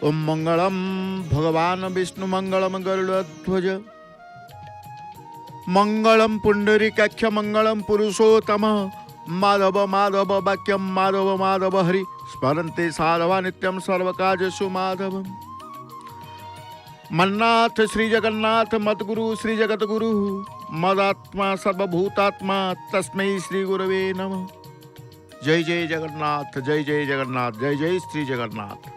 ओम मंगलम भगवान विष्णु मंगलम गरुड़ध्वज मंगलम पुंडरीकाक्ष मंगलम पुरुषोत्तम माधव माधव वाक्यम माधव माधव हरि स्मरन्ते साधवा नित्यम सर्वकार्येषु माधवम। मन्नाथ श्री जगन्नाथ मद्गुरु श्री जगद्गुरु मदात्मा सर्वभूतात्मा तस्मै श्री गुरवे नमः। जय जय जगन्नाथ, जय जय जगन्नाथ, जय जय श्री जगन्नाथ।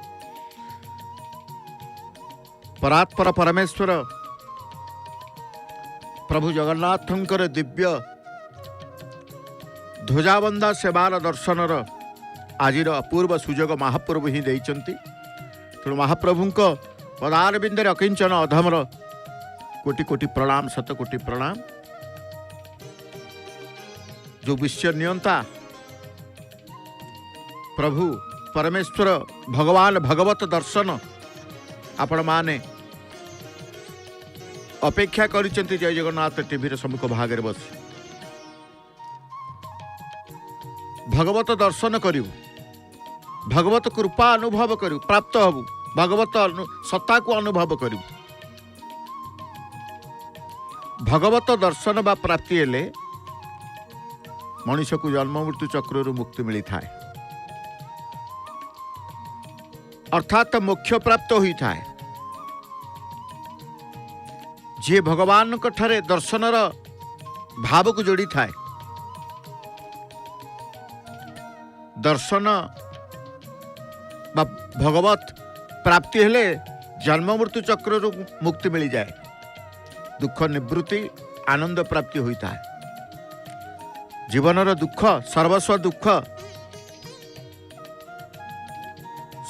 परात्पर परमेश्वर प्रभु जगन्नाथंकर दिव्य ध्वजाबंधा सेवार दर्शनर आजिर अपूर्व सुजोग महाप्रभु ही देइचंती। तेणु महाप्रभुंक पदारविंदे अकिंचन अधमर कोटि कोटि प्रणाम, शत कोटि प्रणाम। जो विश्व नियंता प्रभु परमेश्वर भगवान भगवत दर्शन आपण माने अपेक्षा करिसेंती जय जगन्नाथ टीवी सम्मुख भागे बस भगवत दर्शन करू, भगवत कृपा अनुभव करू, प्राप्त हबु भगवत सत्ता को अनुभव करू। भगवत दर्शन बा प्राप्ति हेले मनुष्य को जन्म मृत्यु चक्रु मुक्ति मिली थाए, अर्थात मोक्ष प्राप्त होई थाए। जे भगवान ठारे दर्शनर भाव को जोड़ी थाए, दर्शन बा भगवत प्राप्ति हेले जन्म मृत्यु चक्रु मुक्ति मिली जाए, दुख निवृत्ति आनंद प्राप्ति होता है। जीवनर दुख सर्वस्व दुख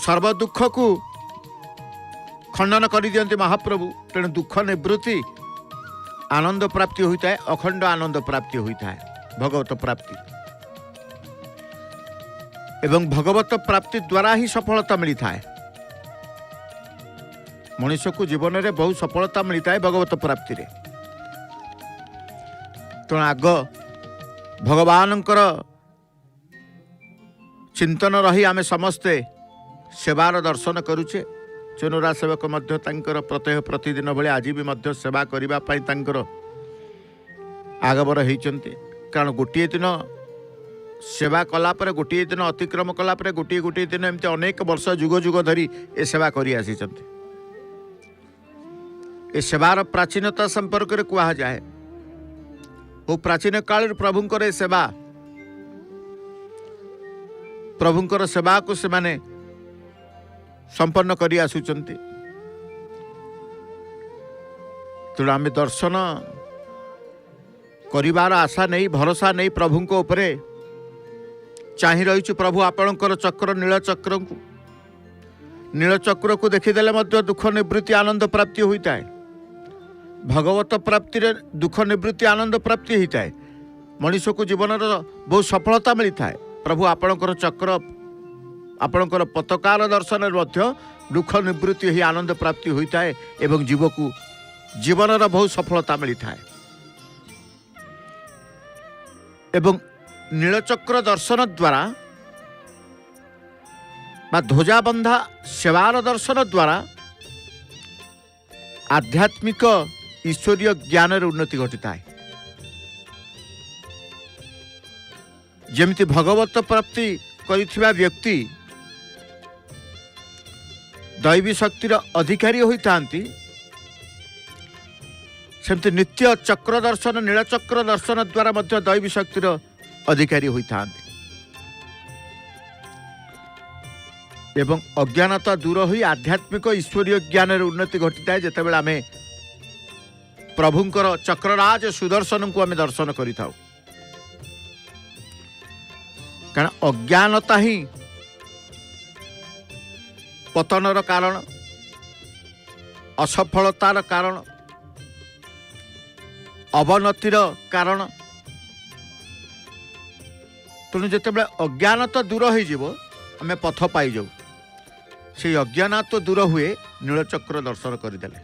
सर्व दुख को खंडन कर दियंती महाप्रभु। तेणु दुख निवृत्ति आनंद प्राप्ति होता है, अखंड आनंद प्राप्ति होता है, भगवत प्राप्ति। एवं भगवत प्राप्ति द्वारा ही सफलता मिलता है। मनुष्य को जीवन में बहुत सफलता मिलता है भगवत प्राप्ति रे। तो आग भगवानंकर चिंतन रही आमे समस्ते सेवार दर्शन करुचे। चुनुरा सेवक मध्य तांकर प्रत्यह प्रतिदिन भले आज भी मध्य सेवा करिबा पई तांकर आगबर होइचंती। कारण गोटे दिन सेवा कला पर, गोटे दिन अतिक्रम कला पर, गोटे गोटे दिन एमती अनेक वर्ष जुग जुग धरी ए सेवा करि आसीचंती। ए सेवार प्राचीनता संपर्क में कहा जाए, वो प्राचीन काल प्रभुंकर ए सेवा, प्रभुंकर सेवा को से माने संपन्न करी आसुचंती। तेणु आम दर्शन करिवार आशा नहीं, भरोसा नहीं प्रभुंक उपरे चाहि रहिछु। प्रभु आपणकर चक्र नीलचक्र को, नीलचक्र को देखीदेले मध्य दुख निवृत्ति आनंद प्राप्ति होता है। भगवत प्राप्ति रे दुख निवृत्ति आनंद प्राप्ति होता है। मनुष्य को जीवन बहुत सफलता मिलता है। प्रभु आपणकर चक्र, आपणकर पताकार दर्शन मध्य दुख निवृत्ति ही आनंद प्राप्ति होता है एवं जीव को जीवन बहुत सफलता मिलता है। एवं नीलचक्र दर्शन द्वारा बा ध्वजाबंधा सेवार दर्शन द्वारा आध्यात्मिक ईश्वरीय ज्ञान उन्नति घटिता है। जमिति भगवत प्राप्ति करिथिबा व्यक्ति दैवी शक्तिर अधिकारी होइतांती, सेमति नित्य चक्र दर्शन नीलचक्र दर्शन द्वारा मध्य दैवी शक्तिर अधिकारी होइतांती। एवं अज्ञानता दूर होई आध्यात्मिक ईश्वरीय ज्ञान उन्नति घटिता है। जेतेबेले आमे प्रभुंकर चक्रराज सुदर्शन को आमे दर्शन करि थाउ। कारण अज्ञानता ही पतनर कारण, असफलतार कारण, अवनतिर कारण। तेणु जितेबाला अज्ञानता दूर हो आमे पथ पाई जाऊ। से अज्ञानता दूर हुए नीलचक्र दर्शन करदेले,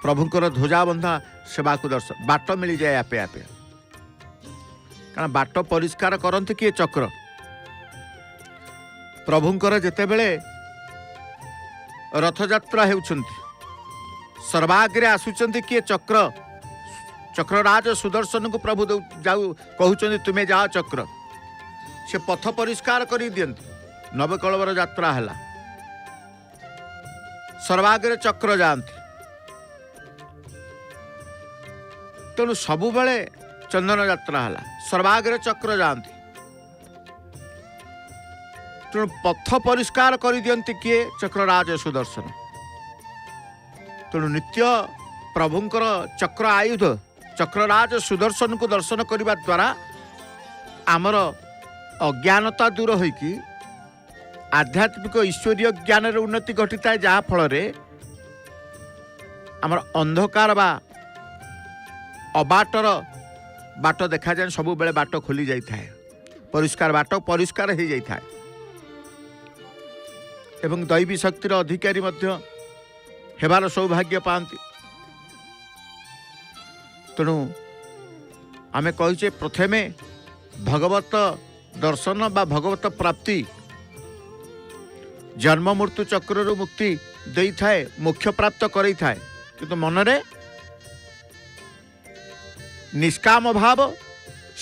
प्रभुंकर ध्वजाबंधा सेवा को दर्शन बाट मिल जाए आपे आपे। कारण बाट परिष्कार करते किए चक्र। प्रभुंकर जेतेबेले रथयात्रा हेउछन्ति सर्वाग्रे आसुचन्ति किए चक्र चक्रराज सुदर्शन को प्रभु जाऊ कहउचन्ति तुमे जा चक्र से पथ परिष्कार करी दियन्ति नवकलवर यात्रा हला सर्वाग्रे चक्र जाती तेणु सबु बेले चंदन यात्रा हला सर्वाग्रे चक्र जाती तेणु पथ परिष्कार कर दियंती किए चक्रराज सुदर्शन तेणु नित्य प्रभुंकर चक्र आयुध चक्रराज सुदर्शन को दर्शन करने द्वारा आमर अज्ञानता दूर होइकी आध्यात्मिक ईश्वरीय ज्ञान उन्नति घटी था जहाँ फल आमर अंधकार बा अबाटर बाट देखा जाए सब बेले बाट खोली जाए परिष्कार बाट परिष्कार हो जाए एवं दैवी शक्तिर अधिकारी मध्य हेबार सौभाग्य पाती तेणु आमे कहिचे प्रथमे भगवत दर्शन बा भगवत प्राप्ति जन्म मृत्यु चक्र मुक्ति दे थाए मोक्ष प्राप्त कर थाए किंतु मनरे निष्काम भाव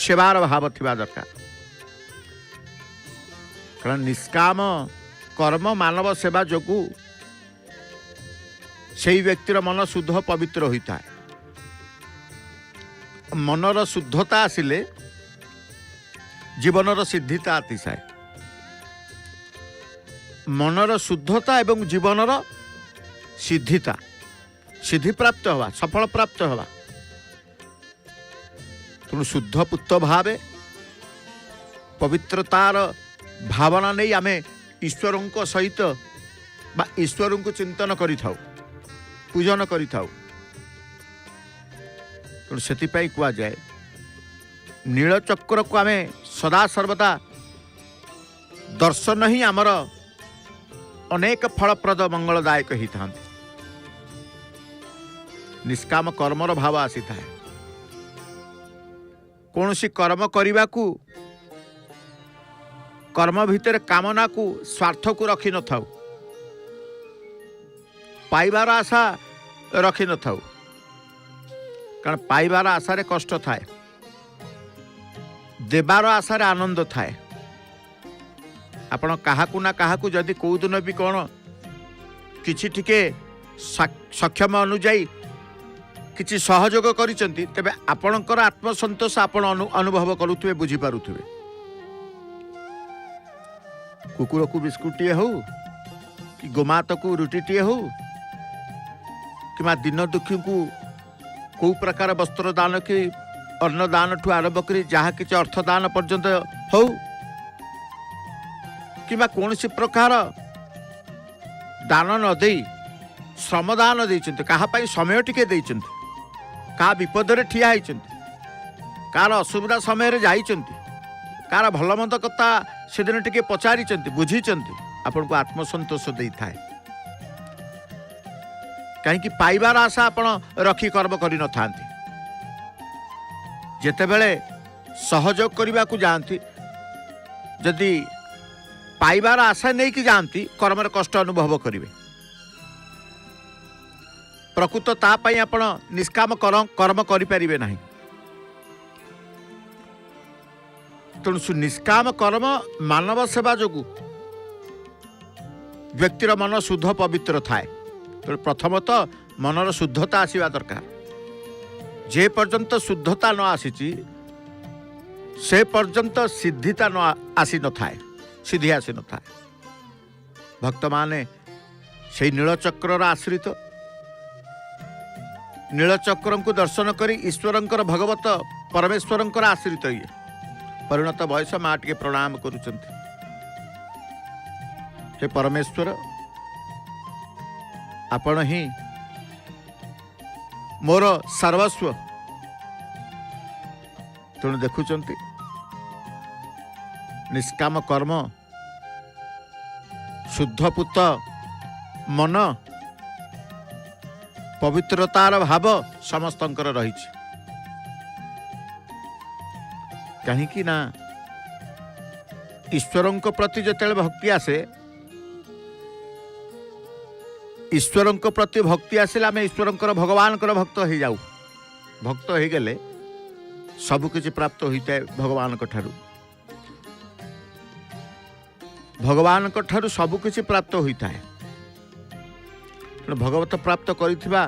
सेवार भाव थिबा दरकार कारण निष्काम कर्म मानव सेवा जोगु से व्यक्तिर मन शुद्ध पवित्र होता है मनर शुद्धता आसिले जीवनर सिद्धिता अतिशाय मनर शुद्धता एवं जीवनर सिद्धिता सिद्धि प्राप्त हवा सफल प्राप्त हवा तेणु शुद्ध पुत्र भावे पवित्रतार भावना नहीं आमे ईश्वर सहित बा ईश्वर को चिंतन करि थाउ पूजन करि थाउ तेणु से कुआ जाए नीलचक्र को आमे सदा सर्वदा दर्शन ही आमर अनेक फलप्रद मंगलदायक ही था निष्काम कर्मर भाव आसी थाए कौन सी कर्म करने को कर्म भितर कामना को स्वार्थ को रखी न थाउ पाइबार आशा रखी न थाउ कारण पाइबार आशा रे कष्ट थाए देबार आशा रे आनंद थाए आपण काहाकू ना काहाकू जदि कौ दिन भी कौन किछि टिके सक्षम अनुजाई किछि सहयोग करिसंती तेबे आपणकर आत्मसंतोष आपण अनुभव करुथुबे बुझी पारुथुबे कुकुर को बिस्कुटे हो कि गोमात को रुटीटे हो कि दिन दुखी को कौ प्रकार वस्त्र दान कि अन्न दान ठू आरंभ कर जहाँ किसी अर्थ दान पर्यंत हो कि कौन सी प्रकार दान न दे श्रम दान देइछन्ति काहापाई समय टिके देइछन्ति का विपदरे ठिया होइछन्ति कार असुविधा समय जाइछन्ति कार भल मंद कथा से दिन टिके पचारि बुझी आपन को आत्मसंतोष दे थाए कहीं पाइबार आशा आपण रखी कर्म करि न थांती जेते बेले सहयोग करने को जाती जदि पाइबार आशा नहीं कि जाती कर्म कष्ट अनुभव करेंगे प्रकृत तापाई आपण निष्काम कर्म करें ना तेणु निष्काम कर्म मानव सेवा जोगु व्यक्तिर मन शुद्ध पवित्र थाए तेणु प्रथमतः मनर शुद्धता आसवा दरकार जे पर्यंत शुद्धता न आसी से पर्यंत सिद्धिता न आसी न थाए सिद्धि आसी न थाए भक्त माने से नीलचक्र आश्रित नीलचक्र को दर्शन करी ईश्वरंकर भगवत परमेश्वरंकर आश्रित ये परिणत बयस माँ टे प्रणाम करुचंती हे परमेश्वर आपण ही मोर सर्वस्व तेणु देखुचंती निष्काम कर्म शुद्ध पुत मन पवित्रतार भाव समस्तंकर रही कहीं ना ईश्वर प्रति जिते भक्ति आसे ईश्वर प्रति भक्ति आसिले आम ईश्वर भगवान भक्त हो जाऊ भक्त हो गले सबकिछि प्राप्त होता है भगवान ठारू भगवान ठारू सबकिछि प्राप्त होता है भगवत प्राप्त करिथिबा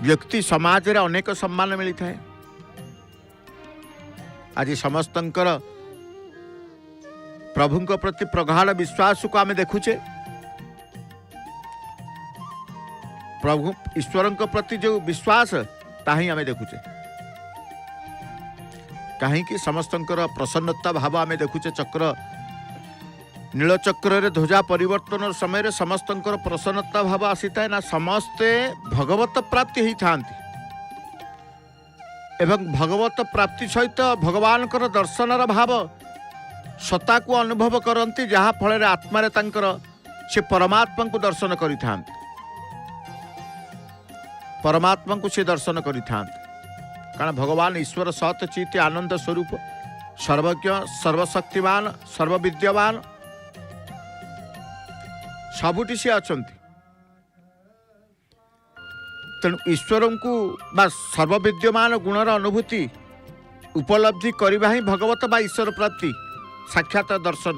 व्यक्ति समाज रे अनेक सम्मान मिलता है। आज समस्तंकर प्रभु प्रति प्रगाढ़ विश्वास को आम देखुचे प्रभु ईश्वर प्रति जो विश्वास ताही आम देखुचे कहीं समस्तंकर प्रसन्नता भाव आम देखुचे चक्र नीलचक्र ध्वजा परिवर्तन समय समस्तंकर प्रसन्नता भाव आसी था ना समस्ते भगवत प्राप्ति होता एवं भगवत प्राप्ति सहित भगवान दर्शन भाव सत्ता को अनुभव करती जहाँ फल आत्मारे से परमात्मा को दर्शन करि परमात्मा को से दर्शन करि कारण भगवान ईश्वर सत चित आनंद स्वरूप सर्वज्ञ सर्वशक्तिमान सर्वविद्यमान सबुटी से अछंती तेणु ईश्वर को बा सर्वविद्यमान गुणर अनुभूति उपलब्धि करवा ही भगवत बा ईश्वर प्राप्ति साक्षात दर्शन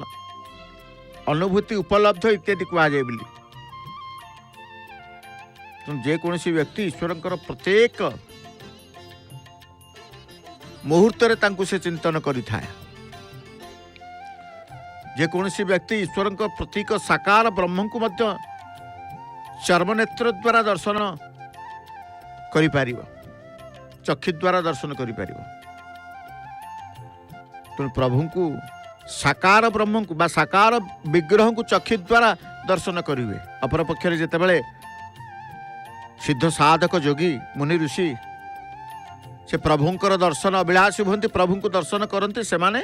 अनुभूति उपलब्ध इत्यादि कहुए बोली जेकोसी व्यक्ति ईश्वर प्रत्येक मुहूर्त से चिंतन करें जेकोसी व्यक्ति ईश्वर प्रतीक साकार ब्रह्म को मध्य चर्मनेत्र द्वारा दर्शन करिपार चक्षु द्वारा दर्शन करिपार तेणु प्रभु को साकार ब्रह्म को बा साकार विग्रह को चक्षु द्वारा दर्शन करेंगे अपर पक्षरे जितेबाला सिद्ध साधक योगी मुनि ऋषि से प्रभुंकर दर्शन अभिलाषी हमें प्रभु को दर्शन करते से माने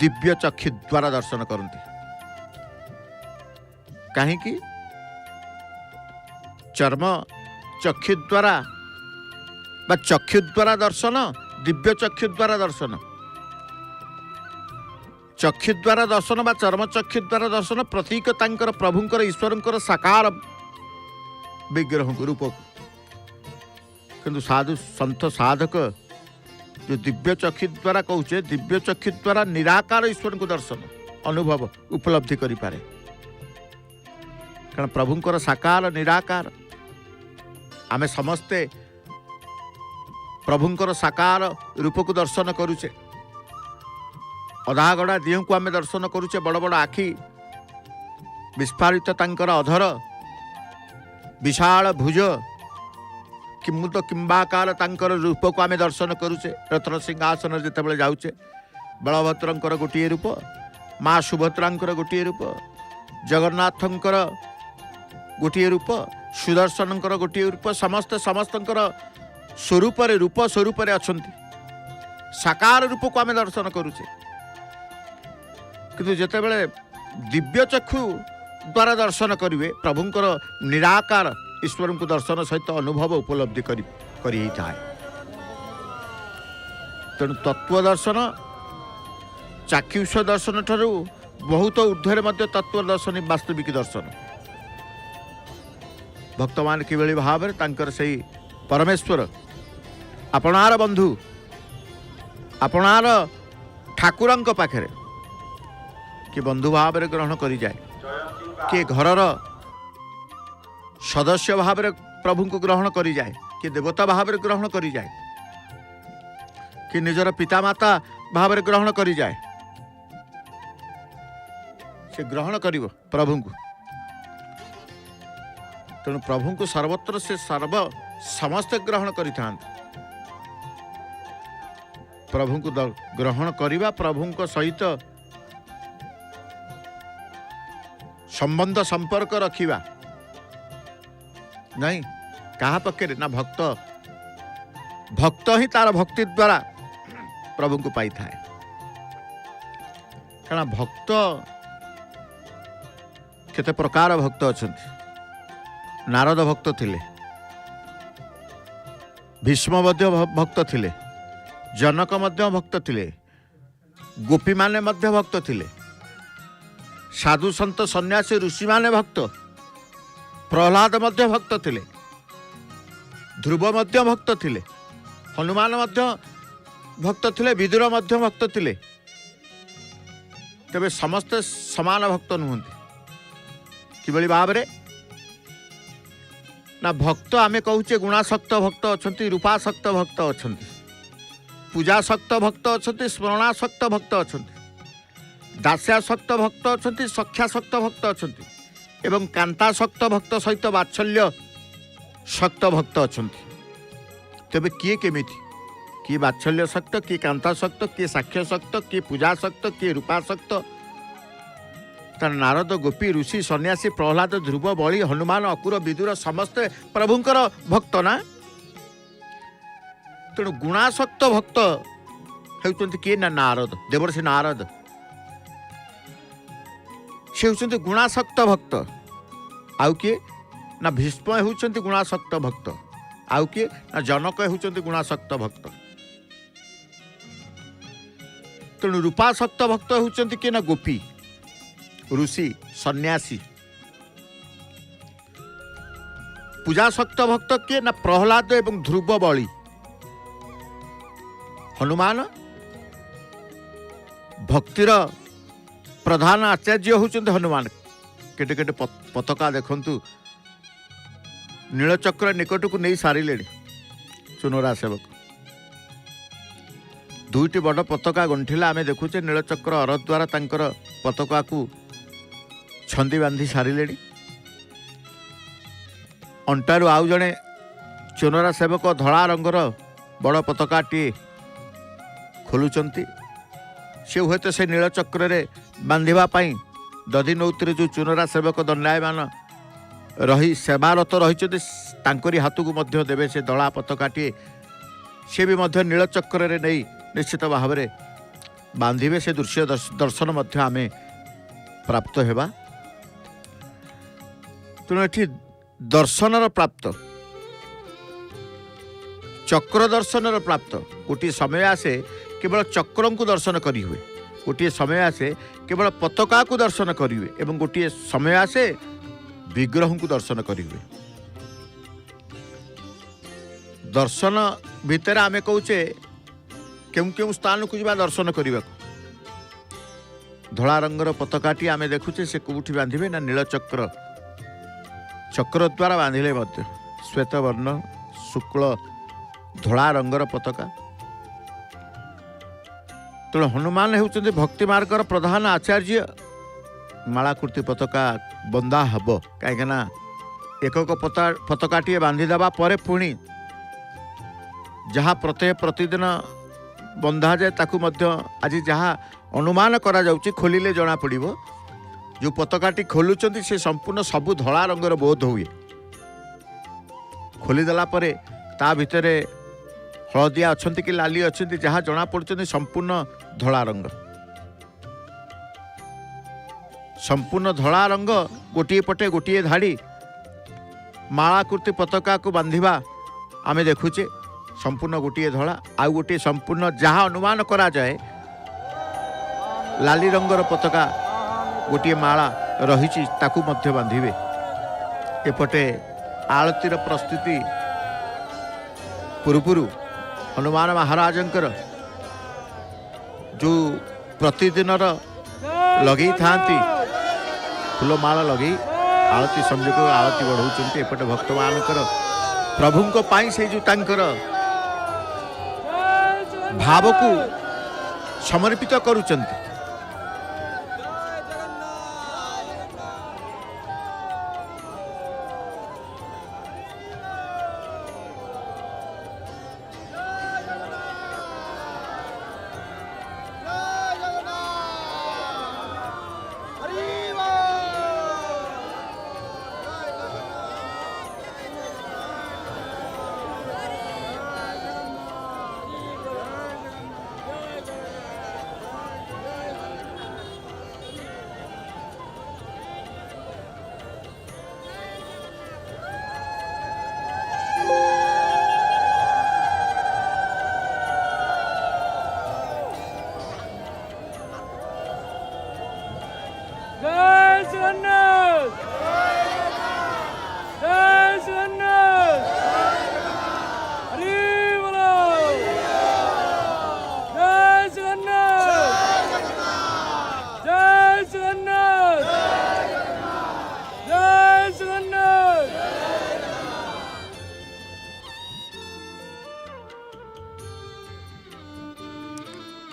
दिव्य चक्षु द्वारा दर्शन करते कहीं चर्म चक्षु द्वारा बा चक्षु द्वारा दर्शन दिव्य चक्षु द्वारा दर्शन चक्षु द्वारा दर्शन बा चर्म चक्षु द्वारा दर्शन प्रतीक तांकर प्रभुंकर ईश्वरंकर साकार विग्रह रूप किंतु साधु संत साधक जो दिव्य चक्षु द्वारा कहूचे दिव्य चक्षु द्वारा निराकार ईश्वर को दर्शन अनुभव उपलब्धि करि पारे कारण प्रभुंकर साकार निराकार आमे समस्ते प्रभुंकर साकार रूप को दर्शन करुचे अधागड़ा देह को आमे दर्शन करुचे बड़ बड़ आखि विस्फारित तांकर अधर विशाल भुज किमुत किंबाकार तांकर रूप को आमे दर्शन करुचे रत्न सिंहासन जितेबाला जाऊचे बलभद्रंकर गोटे रूप माँ सुभद्रांकर गोटे रूप जगन्नाथंकर गोटे रूप सुदर्शनंकर गोटे रूप समस्त समस्तंकर स्वरूप रूप स्वरूप अछंती साकार रूप को आमे दर्शन करुचे किंतु जितेबाला दिव्य चक्षु द्वारा दर्शन करेंगे प्रभुंकर निराकार ईश्वर को दर्शन सहित अनुभव उपलब्धि करी थाए तेणु तत्व दर्शन चाक्षुष दर्शन ठारू बहुत ऊर्ध्वर मध्य तत्व दर्शन वास्तविक दर्शन भक्त मान किभली भाव में से परमेश्वर आपणार बंधु आपणार ठाकुरंक पाखरे कि बंधु भाव में ग्रहण करी जाए कि घरर सदस्य भाव में प्रभु को ग्रहण करी जाए कि देवता भाव में ग्रहण करी जाए कि निजर पितामाता भाव में ग्रहण करी जाए से ग्रहण करिवो प्रभु को तेणु प्रभु को सर्वत्र से सर्व समस्त ग्रहण करिथां प्रभु को ग्रहण करिवा प्रभु को सहित संबंध संपर्क रखिवा नहीं कहा पक्षे ना भक्त भक्त ही तार भक्ति द्वारा प्रभु को पाई थाए कारण भक्त केते प्रकार भक्त अछंती नारद भक्त थिले भीष्म मध्य भक्त थिले जनक मध्य भक्त थिले गोपी माने मध्य भक्त थिले साधु संत सन्यासी ऋषि माने भक्त प्रहलाद मध्य भक्त थिले, ध्रुव मध्य भक्त थिले, हनुमान मध्य भक्त थिले, विदुर मध्य भक्त थिले। तेबे समस्त समान भक्त नुहंती किभली भाव रे ना भक्त आमे कहूचे गुणासक्त भक्त अछंती, रूपासक्त भक्त अछंती, पूजासक्त भक्त अछंती, स्मरणासक्त भक्त अछंती, दास्यासक्त भक्त अछंती, सख्यासक्त भक्त अछंती एवं कांतासक्त भक्त सहित वात्सल्य शक्त भक्त अछंती। तेबे किए केमिति, किए वात्सल्य शक्त, किए कांतासक्त, किए साक्ष्य शक्त, किए पूजासक्त, किए रूपासक्त। नारद, गोपी, ऋषि, सन्यासी, प्रहलाद, ध्रुव, बलि, हनुमान, अकुर, विदुर समस्ते प्रभुंकर भक्त ना। तेणु गुणासक्त भक्त हेउचंती किए ना नारद, देवर्षि नारद से होउचंती गुणासक्त भक्त। आउ किए ना भीष्म होउचंती गुणासक्त भक्त। आउ किए ना जनक होउचंती गुणासक्त भक्त। तेणु रूपासक्त भक्त होउचंती किए ना गोपी, ऋषि, सन्यासी। पूजासक्त भक्त किए ना प्रहलाद एवं ध्रुव, बलि, हनुमान। भक्तिर प्रधान आचार्य होउचंती हनुमान। केटे केटे पताका देखंतु नीलचक्र निकट को नहीं सारे चुनरा सेवक दुईटी बड़ पताका गंठिला आमे देखुचे नीलचक्र अर द्वारा तांकर पताका को छंदी बांधी सारे। अंटारू आउ जड़े चुनरा सेवक धड़ा रंगर बड़ पताकाटी खोलुचंती। से हुए तो से नीलचक्र रे बांधिबा पाई दधि नौतिर जो चुनरा सेवक दंडायमान रही सेवारत रही तांकरी हाथ को मध्य देवे से दला पताकाटी से भी मध्य नीलचक्र रे नहीं निश्चित भाव में बांधिबे। से दृश्य दर्शन मध्य आमे प्राप्त हेबा। तेणु एठी दर्शनर प्राप्त, चक्र दर्शनर प्राप्त। गोटे समय आसे केवल चक्र को दर्शन करी हुए, गोटे समय आसे केवल पताका को दर्शन करी हुए एवं गोटे समय आसे विग्रह को दर्शन करी हुए। दर्शन भितर आमे कहूचे केउ केउ स्थान को जा दर्शन करने। धला रंगर पताकाटी आमे देखुचे से कौटी बांधिबे ना नीलचक्र चक्र द्वारा बांधिले मध्य श्वेत वर्ण शुक्ल धला रंगर पताका। तेणु हनुमान होउचंती भक्ति मार्गर प्रधान आचार्य। मालाकृति पताका बंदा हब कहीं एकक पताकाटी बांधिदेवा पर पुणी जहाँ प्रत्यय प्रतिदिन बंधा जाए ताकू मध्य आज जहाँ अनुमान करा जाउची खोलिले जना पड़िबो। जो पताकाटी खोलुचंती से संपूर्ण सबु धला रंगर बोध हुए। खोलीदेला परे ता भितरे हलदिया अच्छी कि लाली अच्छी जहाँ जना पड़ुचंती संपूर्ण धला रंग। संपूर्ण धला रंग गोटे पटे गोटे धाड़ी मालाकृति पताका को बांधिबा आमे देखुचे संपूर्ण गोटे धला आउ गोटे संपूर्ण जहाँ अनुमान करा जाए लाली रंगर पताका गोटे माला रही ताकू मध्य बांधिबे। एपटे आलतीर प्रस्तुति पूर्व हनुमान महाराजंकर जो प्रतिदिन लगे था फूलमाला लगे आलती संयोग आलती बढ़ाऊँ। एपटे भक्त मानकर प्रभु पाई से जो तांकर भाव को समर्पित करुचंती।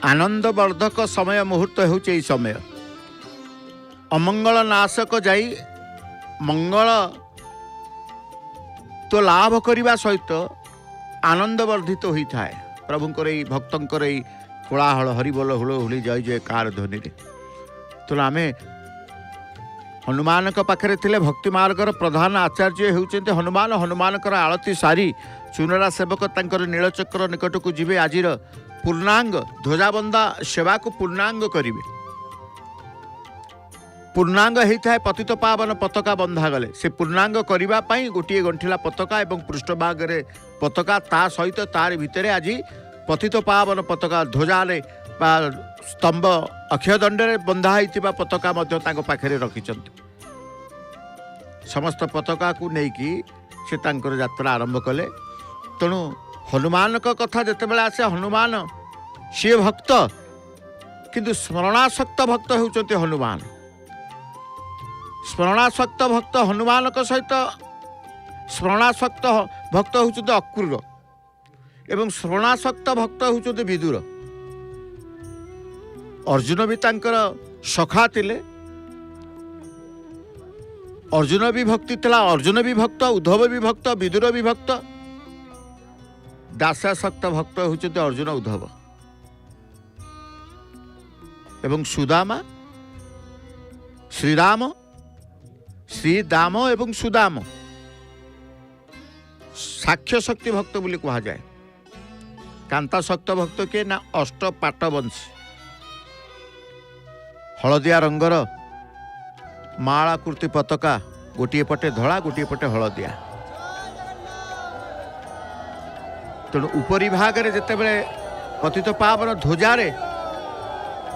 आनंदवर्धक समय मुहूर्त होउचे ई समय अमंगल नाशक जाई मंगल तो लाभ करने सहित आनंद वर्धित होता है। प्रभुंकर ई भक्तंकर ई कोलाहल हरिबोल हुलहुली जय जयकार ध्वनि तो आम हनुमान पाखे थे भक्ति मार्गर प्रधान आचार्य होउछन्ते हनुमान हनुमानकर आलती सारी चुनरा सेवक तांकर नीलचक्र निकट को जीवे आजिर पूर्णांग ध्वजाबंदा सेवा को पूर्णांग करिवे। पूर्णांग होता है पतित पावन पताका बंधा गले से पूर्णांग करने गोटे गंठिला पताका एवं पृष्ठभाग रे पताका ता सहित तार भितर आज पतित पावन पताका ध्वजारे स्तंभ अक्षयदंडे बंधा होता पताका पाखे रखिंट समस्त पताका को लेकिन से यात्रा आरंभ कले। तेणु हनुमान कथा जितेबाला आसे हनुमान सी भक्त किंतु स्मरणासक्त भक्त होउछन्ते हनुमान। स्मरणासक्त भक्त हनुमान सहित स्मरणासक्त भक्त होउछन्ते अक्रूर एवं स्मरणासक्त भक्त होउछन्ते विदुर। अर्जुन भी तांकर सखा थिले, अर्जुन भी भक्ति थिला, अर्जुन भी भक्त, उद्धव भी भक्त, विदुर भी भक्त। दासासक्त भक्त होउछन्ते अर्जुन उद्धव एवं सुदामा श्रीराम श्रीदाम एवं सुदाम साक्ष्य शक्ति भक्त बोली कहा जाए। कांता शक्त भक्त के ना अष्ट पाटवंशी हलदिया रंगर माला कुर्ती पताका गोटे पटे धला गोटे पटे हलदिया। तेणु उपरी भाग रे जितेबले पतित पावन ध्वजारे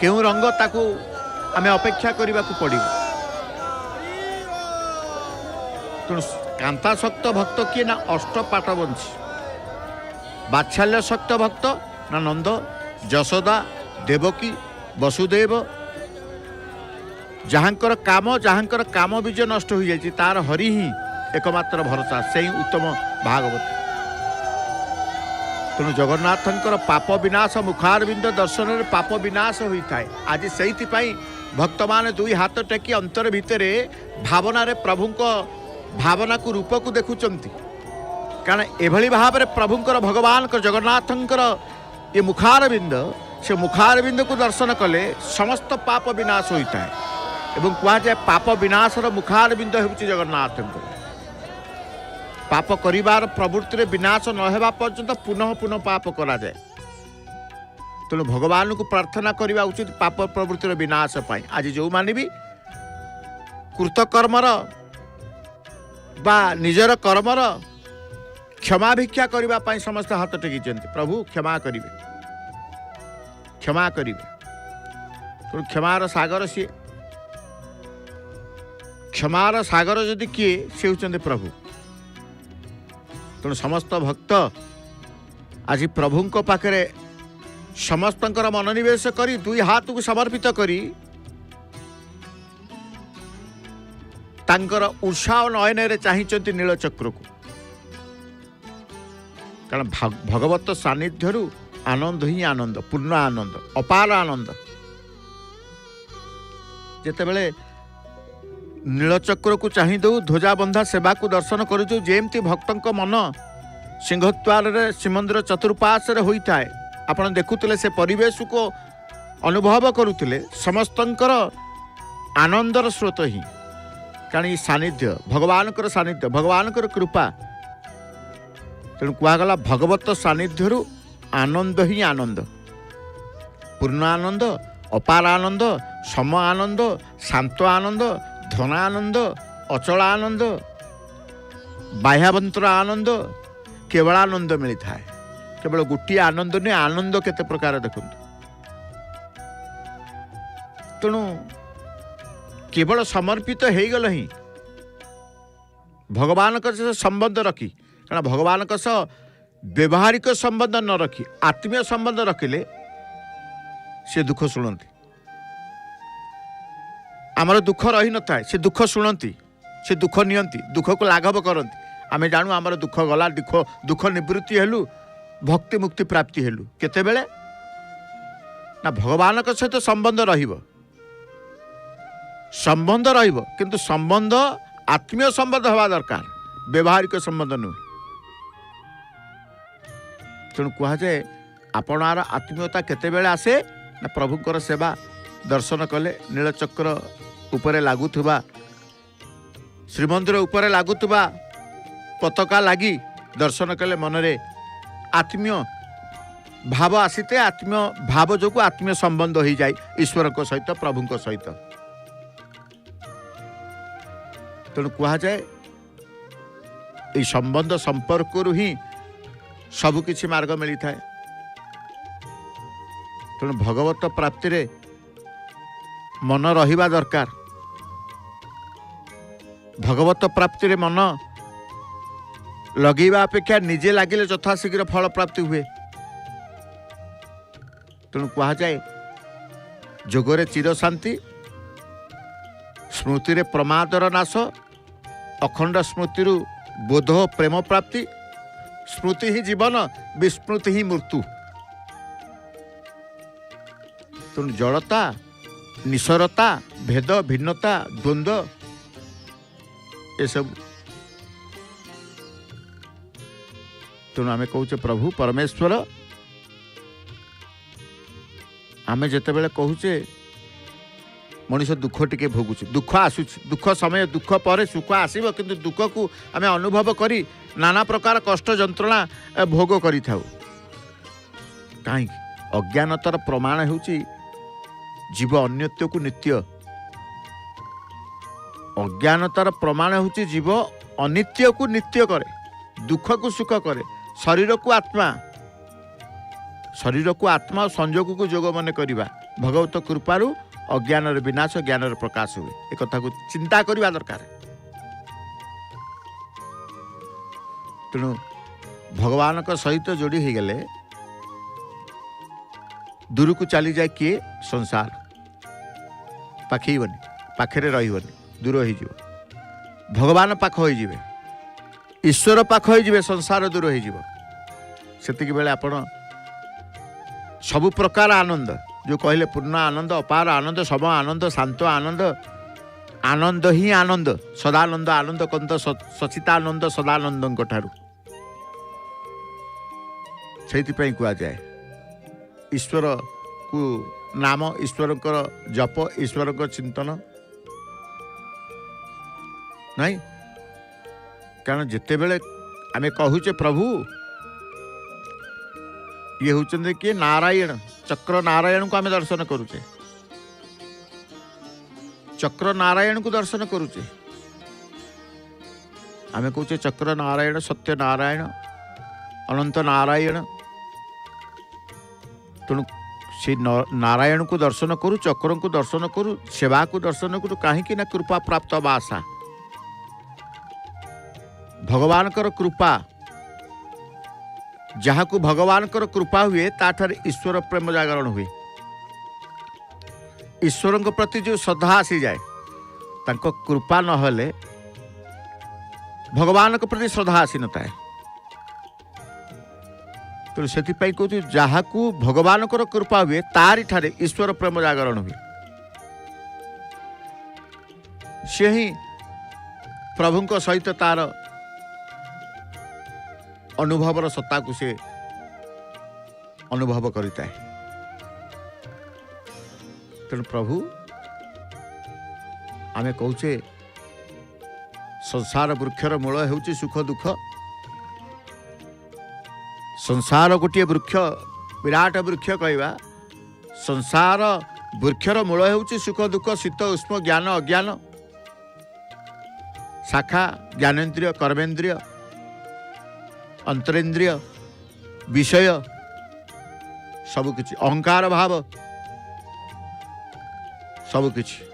केउ रंग ताकू आमे अपेक्षा करने को पड़ो। तेणु कांता शक्त भक्त किए ना अष्ट पाटवंशी, बात्सल्य शक्त भक्त ना नंद यशोदा देवकी वसुदेव। जहाँकर काम बीज नष्ट हो जाए तार हरि ही एकमात्र भरोसा से ही उत्तम भागवत। तेणु जगन्नाथंकर पाप विनाश मुखारविंद दर्शन में पाप विनाश होता है। आज से भक्त मान दुई हाथ टेकी अंतर भितर भावना रे प्रभु भावना को रूप को देखुंट। कारण एभली भाव में प्रभुंकर भगवान जगन्नाथंकर ये मुखारविंद से मुखारविंद को दर्शन कले समस्त पाप विनाश होता है। एवं कह जाए पाप विनाशर मुखारविंद होउछि जगन्नाथ। पाप करिवार प्रवृत्ति रे विनाश न हेबा पर्यंत पुनः पुनः पाप करा जाए। तेणु भगवान को प्रार्थना करवा उचित पाप प्रवृत्तिर विनाश पाई। आज जो माने भी कृतकर्मर बा निजर कर्मर क्षमा भिक्षा करबा पाई समस्त हाथ टेकी प्रभु क्षमा करिवे क्षमा करिवे। तेणु क्षमार सागर सी क्षमार सागर जदि किए से होउछन्ते प्रभु। तेणु समस्त भक्त आज प्रभुंक पाखरे समस्तंकर मनोनिवेश करी दुई हाथ को समर्पित करी तांकर उत्साह नयन रे चाहिचंती नीलचक्र को। कारण भगवत सानिध्यरु आनंद ही आनंद, पूर्ण आनंद, अपार आनंद। जेतेबेले नीलचक्र को चाहि दो ध्वजा बंधा सेवा को दर्शन करूँ जेमती भक्तों मन सिंहद्वार श्रीमंदिर चतुर्पाश होता है। आपण देखुले से परिवेश को अनुभव करुले समस्तंकर आनंदर स्रोत ही। कारण ये सानिध्य भगवानकर सानिध्य भगवानकर कृपा। तेणु कहगला भगवत सानिध्यरु आनंद ही आनंद, पूर्ण आनंद, अपार आनंद, सम आनंद, शांत आनंद, धन आनंद, अचल आनंद, बाह्याभंतर आनंद, केवल आनंद मिलता है। केवल गोटे आनंद नहीं, आनंद केते प्रकार देखु। तेणु केवल समर्पित हो गल ही भगवान का संबंध रखी। कारण भगवान का व्यवहारिक संबंध न रखी आत्मीय संबंध रखिले से दुख शुणती। आमर दुख रही न था से दुख शुणती, से दुख नियंती, दुख को लाघव करती। आमे जानू आमर दुख गला, दुख निवृत्ति हेलु, भक्ति मुक्ति प्राप्ति हेलु। केतेबेले ना भगवान सहित संबंध संबंध किंतु संबंध आत्मीय संबंध हवा दरकार, व्यवहारिक संबंध नुहे। तेणु कहुए आपणार आत्मीयता केतेबेले आसे ना प्रभुंकर सेवा दर्शन कले, नीलचक्र उपरे लागुथुबा, श्रीमंदिर उपरे लागुथुबा पताका लगी दर्शन कले मनरे आत्मीय भाव आसीते, आत्मीय भाव जो आत्मीय संबंध हो जाए ईश्वर को सहित, प्रभु को सहित। तेणु कहुए ये संबंध संपर्क ही सबकिछि मार्ग मिली थाए। तेणु भगवत प्राप्ति रे मन रहिबा दरकार। भगवत प्राप्ति रे मन लगेवा अपेक्षा निजे लागिले यथाशीघ्र फल प्राप्ति हुए। तेणु कहुए जोगरे चिर शांति, स्मृति रे प्रमादर नाश, अखंड स्मृति बोध प्रेम प्राप्ति। स्मृति ही जीवन, विस्मृति ही मृत्यु। तेणु जड़ता, निसरता, भेद भिन्नता, द्वंद्व ये सब। तेणु आमे कहूचे प्रभु परमेश्वर, आमे जेतेबेले कहूचे मनीष दुख टिके भोगुचे, दुख आसुच, दुख समय, दुख पर सुख आसीब, किंतु दुख को आमे अनुभव करी नाना प्रकार कष्ट जंत्रणा भोग करि थाउ। कहीं अज्ञानतार प्रमाण होउची जीव अन्यत्व को नित्य। अज्ञानतार प्रमाण होउची जीव अनित्य को नित्य करे, दुख को सुख करे, शरीर को आत्मा, शरीर को आत्मा संयोग को जोग मन करिबा। भगवत कृपारु अज्ञान विनाश, ज्ञान प्रकाश हुए। एक कथा को चिंता करवा दरकार। तेणु भगवान का सहित जोड़ी हो गले दूर को चली जाए किए संसार, पाखैबनी, पाखरे रहीबनी, दूर हो भगवान पाख हो, ईश्वर पाख हो, संसार दूर हो। सेतिक बेले आपण सबु प्रकार आनंद जो कहले पूर्ण आनंद, अपार आनंद, सम आनंद, शांत आनंद, आनंद ही आनंद, सदानंद आनंद कंत सचितानंद सदानंद ठारू। से कह जाए ईश्वर को नाम, ईश्वर जप, ईश्वर चिंतन नहीं। कारण जिते बेले आमे कहूचे प्रभु ये होचंदे कि नारायण, चक्र नारायण को आमे दर्शन करूचे, चक्र नारायण को दर्शन करूचे। आमे कहूचे चक्र नारायण, सत्य नारायण, अनंत नारायण। तेणु से नारायण को दर्शन करू, चक्र को दर्शन करू, सेवा को दर्शन करू। कहीं ना कृपा प्राप्त आशा, भगवान कर कृपा, जहाँ को भगवान कर कृपा हुए ताठार ईश्वर प्रेम जागरण हुए। ईश्वर प्रति जो श्रद्धा आसी जाए, तांको कृपा न होले भगवान के प्रति श्रद्धा आसी न थाए। तो से कहूँ जहाँ को भगवान कर कृपा हुए तारी ठारे ईश्वर प्रेम जागरण हुए। से ही प्रभु को सहित तार अनुभवर सत्ता को से अनुभव करता है। तेणु प्रभु आमे कहूचे संसार वृक्षर मूल होउची सुख दुख। संसार गोटे वृक्ष, विराट वृक्ष कहवा, संसार वृक्षर मूल होउची सुख दुख, शीत उष्म, ज्ञान अज्ञान, शाखा ज्ञानेन्द्रिय, कर्मेन्द्रिय, अंतरेन्द्रिय, विषय सबकिछि, अहंकार भाव सबकिछि।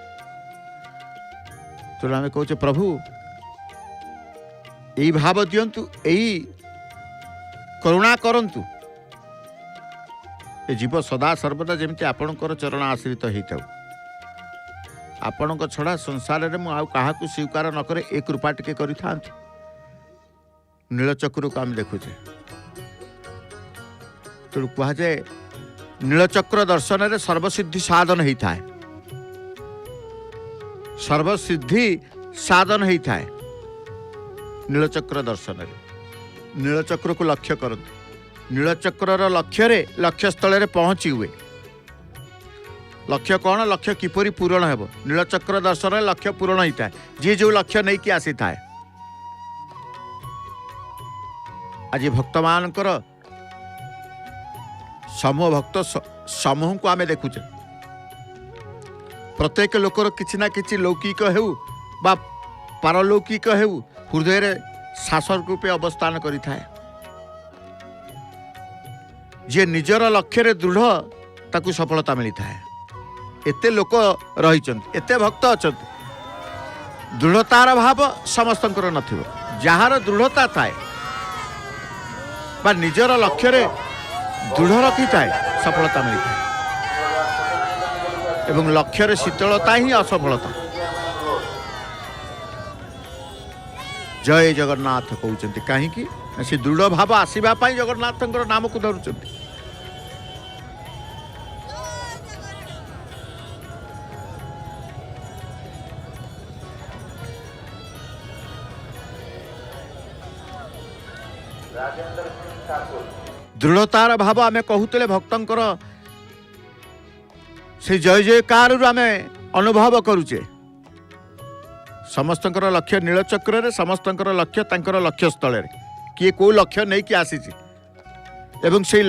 तो आम कहचे प्रभु यही भाव दियंतु, यही करुणा करंतु, ए जीव सदा सर्वदा जेमती आपणकर चरण आश्रित होता। आपणक छड़ा संसार में मुझे क्या स्वीकार न करे, ए कृपा टिके करि थांतु। नीलचक्र को आम देखुचे। तेणु कहुए नीलचक्र दर्शन रे सर्वसिद्धि साधन होता है, सर्वसिद्धि साधन होता है। नीलचक्र दर्शन रे नीलचक्र को लक्ष्य करते, नीलचक्र लक्ष्य रे लक्ष्य स्थल रे पहुँची हुए। लक्ष्य कौन? लक्ष्य किपरि पूरण हेब? नीलचक्र दर्शन रे लक्ष्य पूरण होता है। जी जो लक्ष्य नहीं कि आसी थाए। आज भक्त मानकर समूह भक्त समूह को आमे देखुचे। प्रत्येक लोकर किछि ना किछि लौकिक हेउ बा पारलौकिक हेउ हृदय रे शासक रूपे अवस्थान करि थाए। जे निजर लक्ष्य रे दृढ़ ताकू सफलता मिली थाए। एते लोक रहिचंत, एते भक्त अछंत, दृढ़तार भाव समस्तंकर नथिबो। जहार दृढ़ता थाए बा निजर लक्ष्य रे दृढ़ रखी थाए सफलता मिली थाए। एवं लक्ष्य रे शीतलता ही असफलता। जय जगन्नाथ कहउचंती काहेकि से दृढ़ भाव आसीबा पई जगन्नाथंकर नाम को धरुचंती। दृढ़तार भाव आमे कहूतले भक्तंकर से जय जयकार आमे अनुभव करुचे। समस्तंकर लक्ष्य नीलचक्र रे, समस्तंकर लक्ष्य तांकर लक्ष्य स्थल रे। किए को लक्ष्य नहीं कि आसीची एवं से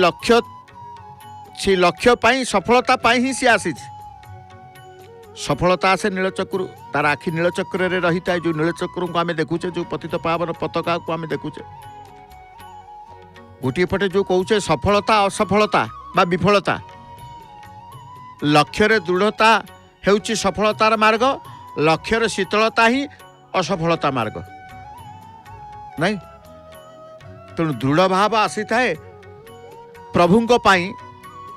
लक्ष्य पाई सफलता पाई ही सी आसीची। सफलता आसे नीलचक्र, तार आखि नीलचक्र रे रहिता है। जो नीलचक्र को आमे देखुचे, जो पतित पावन पताका को आमे देखुचे, गोटे पटे जो कहूचे सफलता असफलता बा विफलता, लक्ष्य रे दृढ़ता हेउची सफलतार मार्ग, लक्ष्य रे शीतलता ही असफलता मार्ग नहीं। तेणु दृढ़ भाव आसी थाए प्रभुंक पाई।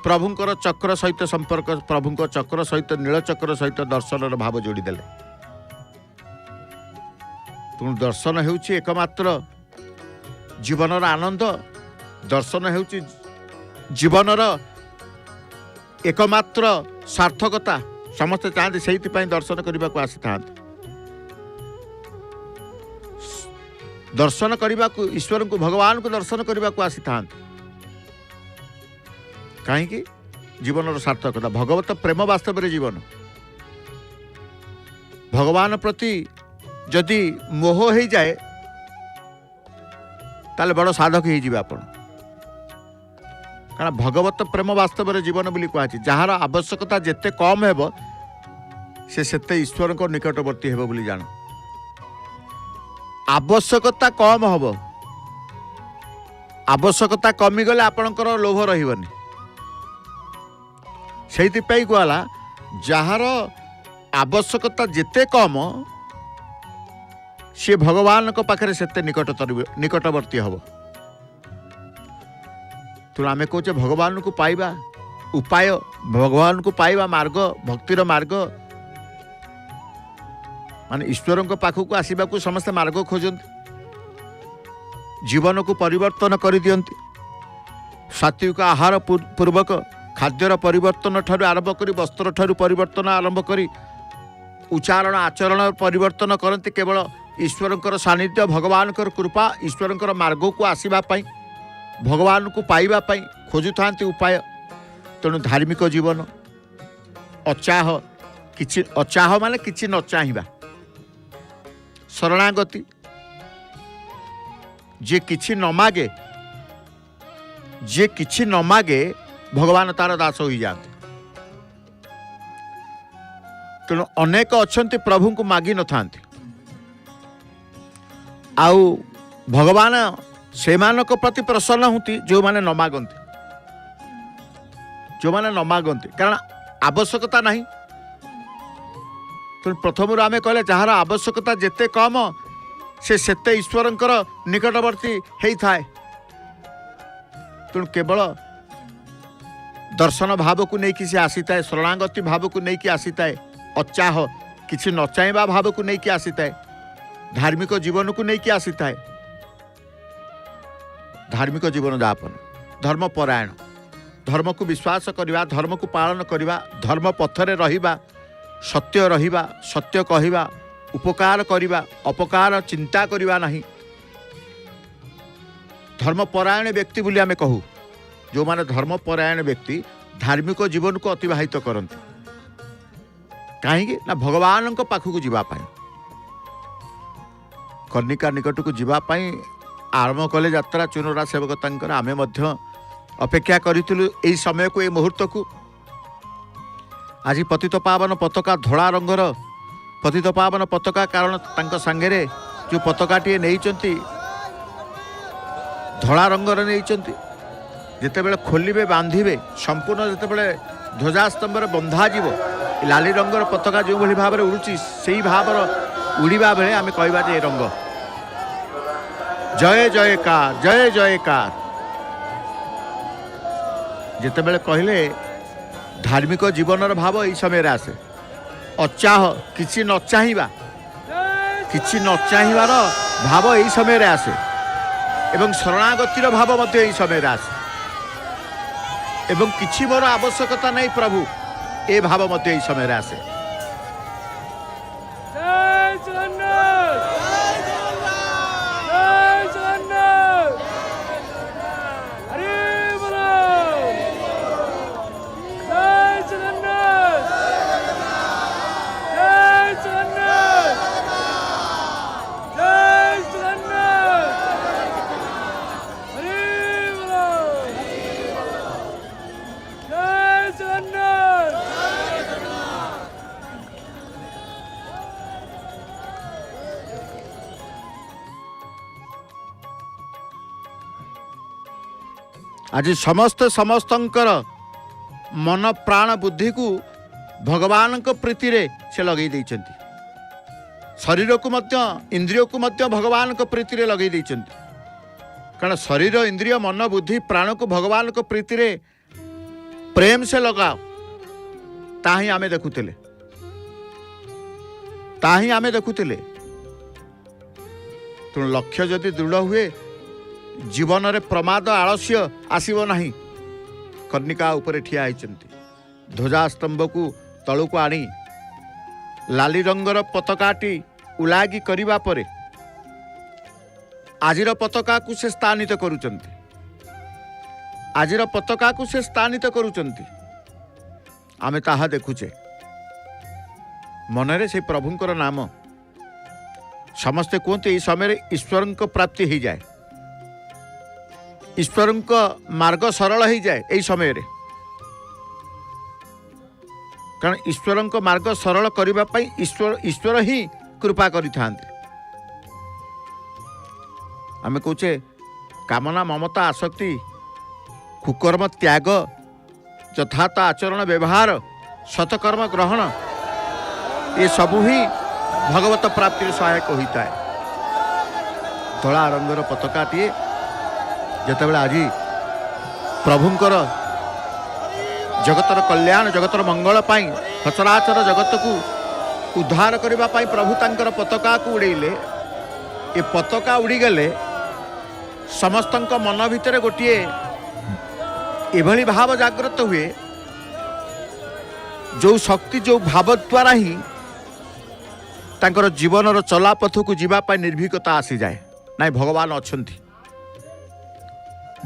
प्रभुंकर चक्र सहित संपर्क, प्रभुंक चक्र सहित नीलचक्र सहित दर्शन भाव जोड़ी देले। तेणु दर्शन हेउची एकमात्र जीवनर आनंद। दर्शन हेउची जीवनर एकमात्र सार्थकता। समस्ते चाहते से दर्शन करने को आसी था। दर्शन करने को, ईश्वर को, भगवान को दर्शन करने को आसी था। कहीं जीवन सार्थकता, भगवत प्रेम वास्तव में जीवन। भगवान प्रति जदि मोह हो जाए ताले बड़ साधक हो जाए आपण। कारण भगवत प्रेम वास्तव में जीवन बोली कहुछि। जार आवश्यकता जेते कम हेब से सेते ईश्वर को निकटवर्ती हेब बोली जान। आवश्यकता कम हब, आवश्यकता कमी गले आपणकर लोभ रहिबनी। सेति पई कहला जार आवश्यकता जेते कम से भगवान को पाखरे सेते निकटवर्ती हब। तो आमे कहचे भगवान को पाइबा उपाय, भगवान को पाइबा मार्ग, भक्तिर मार्ग माने ईश्वर को पाखक आसवा को समस्त मार्ग खोजती। जीवन को परिवर्तन कर दियंती। सात्विक आहार पूर्वक खाद्यर परिवर्तन ठारू आरंभ करी, वस्त्र ठारू परिवर्तन आरंभ करी, उच्चारण आचरण परिवर्तन करती। केवल ईश्वर सानिध्य, भगवान कृपा, ईश्वर मार्ग को आसवा पाई, भगवान को पाइबा पाई खोजु थांती उपाय। तेणु धार्मिक जीवन अचाह, किछि अचाह माने किछि न चाहिबा, शरणागति। जे किछि न मागे, जे किछि न मागे भगवान तार दास हो जाते। तेणु अनेक अछंती प्रभु को मागी न थांती। आउ भगवान से मानक प्रति प्रसन्न होती जो माने न मागंती, जो माने न मागंती, कारण आवश्यकता नहीं। तो प्रथम आमे कहले जार आवश्यकता जेते कम से सेते ईश्वरंकर निकटवर्ती हेई थाए। तेणु केवल दर्शन भाव को लेकिन से आसी थाए, शरणागति भाव को लेकिन आसी थाए, अचाह किसी न चाहवा भाव को लेकिन आसी थाए, धार्मिक जीवन को लेकिन आसी थाए। धार्मिक जीवन यापन, धर्मपरायण, धर्म को विश्वास करवा, धर्म को पालन करवा, धर्म पथरे रहिबा, सत्य रहिबा, सत्य कहिबा, उपकार करवा, अपकार चिंता करवा नहीं। धर्मपरायण व्यक्ति बोली आमे कहू, जो माने धर्मपरायण व्यक्ति धार्मिक जीवन को अतिवाहित करते कहीं ना भगवान पाखक जीवाई, कनिका निकट को जीवाई आरंभ कले यात्रा चुनरा सेवकता आमे मध्य अपेक्षा करूँ यही समय को, ये मुहूर्त को। आज पतित पावन पताका धड़ा रंगर पतित पावन पताका, कारण तांको सांगेरे जो पताकाटी नहीं धड़ा रंगर नहीं, जितेबले खोलिबे बांधिबे संपूर्ण जितेबले ध्वजास्तंभ बंधा जीव लाली रंगर पताका जो भली भाव उड़ुची से भाव उड़ीबा बेले आमे कहबा जे रंग जय जयकार जय जयकार। जितेबले कहले धार्मिक जीवन भाव यही समय आसे, अचाह किछि न चाहिबा, किछि न चाहिबार भाव यही समय आसे, एवं शरणागतिर भाव मध्य यही समय आसे, एवं किछि मोर आवश्यकता नहीं प्रभु ए भाव मध्य यही समय आसे। आज समस्त समस्तंकर मन प्राण बुद्धि को भगवान को प्रीति रे से लगे देइछंती, शरीर को मध्य इंद्रिय को मध्य भगवान को प्रीति रे लगे देइछंती, कारण शरीर इंद्रिय मन बुद्धि प्राण को भगवान को प्रीति रे प्रेम से लगाओ, ताही आमे देखुतिले, ताही आमे देखुतिले। तो लक्ष्य जदि दृढ़ हुए जीवन रे प्रमाद आलस्य आसीब नहीं। कर्णिका उपरे ठिया होइचंती, ध्वजास्तंभ को तलू को आनी लाली रंगर पताकाटी उलागी करिबा परे आजिर पताका को से स्थानित करूचंती, आजिर पताका को से स्थानित करूचंती। आमे ताहा देखुचे मनरे से प्रभुंकर नाम समस्ते कहते यही समय ईश्वर प्राप्ति हो जाए, ईश्वर मार्ग सरल हो जाए यही समय रे, कारण ईश्वर मार्ग सरल करने ईश्वर ही कृपा करिथांते। आमे कहचे कामना ममता आसक्ति कुकर्म त्याग यथार्थ आचरण व्यवहार सतकर्म ग्रहण ये सबू ही भगवत प्राप्ति सहायक होता है। धला रंगर पताकाटी जितेबाला आज प्रभुंकर जगतर कल्याण जगतर मंगल पाई सचराचर जगत को उद्धार करने प्रभु तांकर पताका को उड़ेले, ये पताका उड़ीगले समस्त मन भितर गोटे एभली भाव जागृत हुए, जो शक्ति जो भाव द्वारा ही तांकर जीवन चलापथ को जीवाई निर्भीकता आसी जाए। ना भगवान अच्छी,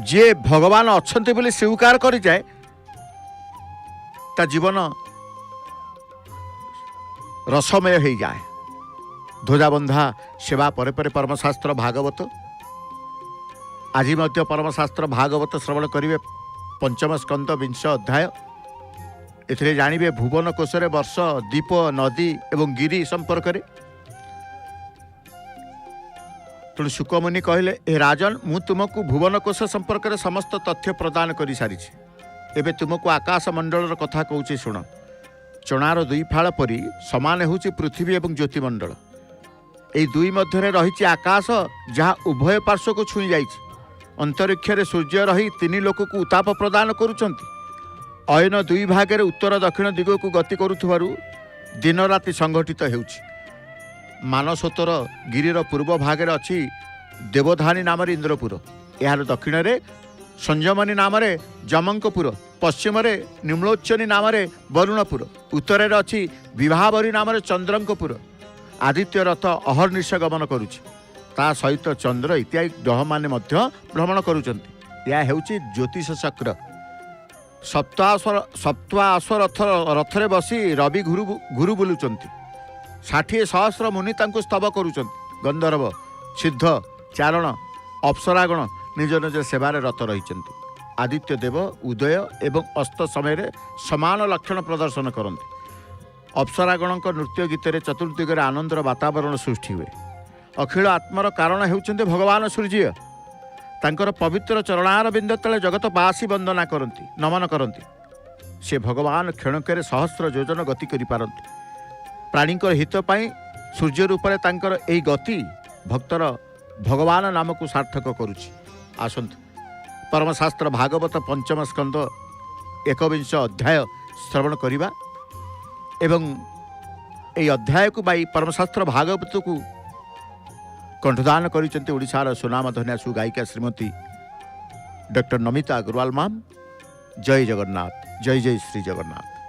जे भगवान अच्छे बोली स्वीकार कर जाए ता जीवन रसमय हो जाए। ध्वजाबंधा सेवा परे परे परमशास्त्र भागवत आज मध्य परमशास्त्र भागवत श्रवण करेंगे। पंचम स्कंद 20 अध्याय एथिरे जानिबे भुवन कोशरे वर्ष दीप नदी एवं गिरी संपर्क रे। तेणु शुकमुनि कहले ए राजन मु तुमको भुवन कोश संपर्क में समस्त तथ्य प्रदान कर सारी, एबे तुमको आकाश मंडल कथा कहूँ शुण। चणार दुई फाड़ परी समान होची पृथ्वी एवं ज्योतिमंडल, यही दुई मध्य रही आकाश जहाँ उभय पार्श्व को छुई जाइछि। अंतरिक्ष रे सूर्य रही तीन लोक को उताप प्रदान करुचंती। अयन दुई भागे उत्तर दक्षिण दिग को गति करुथुवारु दिन राति संगठित हेउछि। मानसोत्तर गिरीर पूर्व भागे अच्छी देवधानी नाम इंद्रपुर, यार दक्षिण रे संजमनी नाम जमंकपुर, पश्चिम निम्लोचनी नाम वरुणपुर, उत्तर अच्छी विवाहवरी नाम चंद्रंकपुर। आदित्य रथ अहर्निश गमन करुछि, ता सहित चंद्र इत्यादि ग्रह माने भ्रमण करुचंती। यह हेउछि ज्योतिष चक्र। सप्ताश्व रथरे बसी रवि घुरु बुलुचंती। 60,000 मुनि तांको स्तव करुचंती। गंधर्व, सिद्ध, चारण, अप्सरागण निज निज सेवार रत रहिचंती। आदित्य देव उदय एवं अस्त समय समान लक्षण प्रदर्शन करती। अप्सरागण नृत्य गीत चतुर्दिगर आनंदर वातावरण सृष्टि हुए। अखिल आत्मर कारण हेउचंती भगवान सूर्य। तांकर पवित्र चरणार बिंद तले जगतवासी वंदना करती, नमन करती। से भगवान क्षणकर सहस्र योजन गति करि पारंती। प्राणींकर हित पाई सूर्य रूप में तांकर एही गति भक्तर भगवान नाम को सार्थक करुछि। आसंतु परमशास्त्र भागवत पंचम स्कंद 21 अध्याय श्रवण करिबा एवं एही अध्याय को बाई परमशास्त्र भागवत को कंठदान करिसेंती ओडिशार सुनामधन्या सुगायिका श्रीमती डॉक्टर नमिता अग्रवाल मैम। जय जगन्नाथ, जय जय श्री जगन्नाथ।